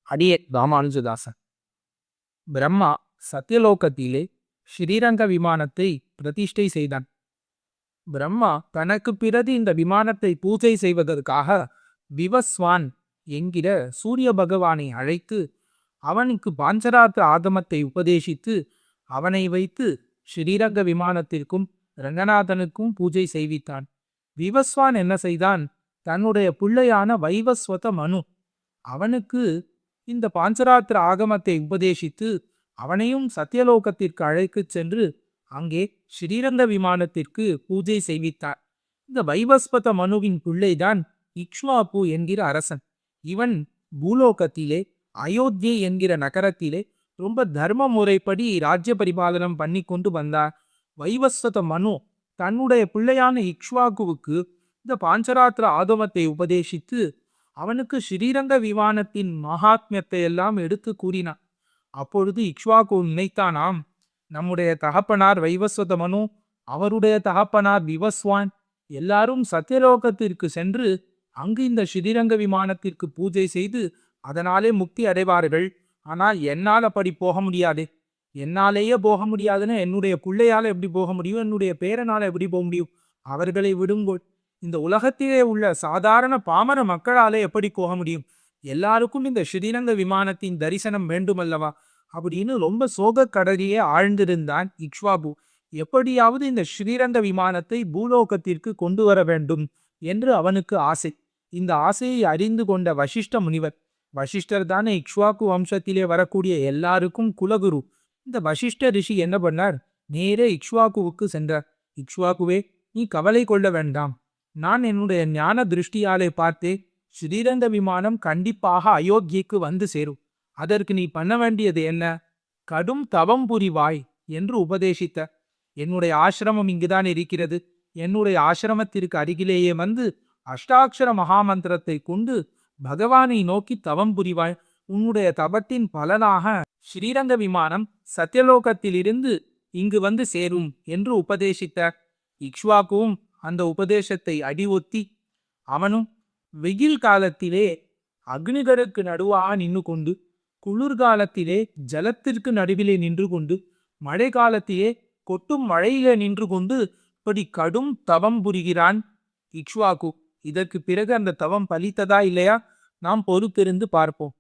அடியே ராமானுஜதாசன். பிரம்மா சத்தியலோகத்திலே ஸ்ரீரங்க விமானத்தை பிரதிஷ்டை செய்தான். பிரம்மா தனக்கு பிறகு இந்த விமானத்தை பூஜை செய்வதற்காக விவஸ்வான் என்கிற சூரிய பகவானை அழைத்து அவனுக்கு பாஞ்சராத்திர ஆகமத்தை உபதேசித்து அவனை வைத்து ஸ்ரீரங்க விமானத்திற்கும் ரங்கநாதனுக்கும் பூஜை செய்வித்தான். விவஸ்வான் என்ன செய்தான்? தன்னுடைய பிள்ளையான வைவஸ்வத மனு அவனுக்கு இந்த பாஞ்சராத்திர ஆகமத்தை உபதேசித்து அவனையும் சத்தியலோகத்திற்கு அழைத்துச் சென்று அங்கே ஸ்ரீரங்க விமானத்திற்கு பூஜை செய்வித்தார். இந்த வைவஸ்வத மனுவின் பிள்ளைதான் இக்ஷ்வாகு என்கிற அரசன். இவன் பூலோகத்திலே அயோத்தியை என்கிற நகரத்திலே ரொம்ப தர்ம முறைப்படி ராஜ்ய பரிபாலனம் பண்ணி கொண்டு வந்தார். வைவஸ்வத மனு தன்னுடைய பிள்ளையான இக்ஷ்வாகுவுக்கு இந்த பாஞ்சராத்திர ஆகமத்தை உபதேசித்து அவனுக்கு ஸ்ரீரங்க விமானத்தின் மகாத்மியத்தை எல்லாம் எடுத்து கூறினான். அப்பொழுது இக்ஷ்வாகு நினைத்தானாம், நம்முடைய தகப்பனார் வைவஸ்வத மனு, அவருடைய தகப்பனார் விவஸ்வான் எல்லாரும் சத்தியலோகத்திற்கு சென்று அங்கு இந்த ஸ்ரீரங்க விமானத்திற்கு பூஜை செய்து அதனாலே முக்தி அடைவார்கள். ஆனால் என்னால் அப்படி போக முடியாது. என்னாலேயே போக முடியாதுன்னு என்னுடைய பிள்ளையால எப்படி போக முடியும்? என்னுடைய பேரனால எப்படி போக முடியும்? அவர்களை விடுங்கோள். இந்த உலகத்திலே உள்ள சாதாரண பாமர மக்களாலே எப்படி போக முடியும்? எல்லாருக்கும் இந்த ஸ்ரீரங்க விமானத்தின் தரிசனம் வேண்டுமல்லவா அப்படின்னு ரொம்ப சோக கடலியே ஆழ்ந்திருந்தான் இக்ஷ்வாகு. எப்படியாவது இந்த ஸ்ரீரங்க விமானத்தை பூலோகத்திற்கு கொண்டு வர வேண்டும் என்று அவனுக்கு ஆசை. இந்த ஆசையை அறிந்து கொண்ட வசிஷ்ட முனிவர், வசிஷ்டர் தானே இக்ஷ்வாகு வம்சத்திலே வரக்கூடிய எல்லாருக்கும் குலகுரு. இந்த வசிஷ்ட ரிஷி என்ன பண்ணார்? நேரே இக்ஷ்வாகுவுக்கு சென்றார். இக்ஷ்வாகுவே, நீ கவலை கொள்ள வேண்டாம். நான் என்னுடைய ஞான திருஷ்டியாலே பார்த்தே ஸ்ரீரங்க விமானம் கண்டிப்பாக அயோத்தியைக்கு வந்து சேரும். அதற்கு நீ பண்ண வேண்டியது என்ன? கடும் தவம் புரிவாய் என்று உபதேசித்த. என்னுடைய ஆசிரமம் இங்குதான் இருக்கிறது. என்னுடைய ஆசிரமத்திற்கு அருகிலேயே வந்து அஷ்டாட்சர மகாமந்திரத்தை கொண்டு பகவானை நோக்கி தவம் புரிவாய். உன்னுடைய தவத்தின் பலனாக ஸ்ரீரங்க விமானம் சத்தியலோகத்திலிருந்து இங்கு வந்து சேரும் என்று உபதேசித்தார். இக்ஷ்வாகுவும் அந்த உபதேசத்தை அடிவொத்தி அவனும் வெயில் காலத்திலே அக்னிகருக்கு நடுவாக நின்று கொண்டு, குளிர்காலத்திலே ஜலத்திற்கு நடுவிலே நின்று கொண்டு, மழை காலத்திலே கொட்டும் மழையிலே நின்று கொண்டு இப்படி கடும் தவம் புரிகிறான் இக்ஷ்வாகு. இதற்கு பிறகு அந்த தவம் பலித்ததா இல்லையா? நாம் பொறுத்திருந்து பார்ப்போம்.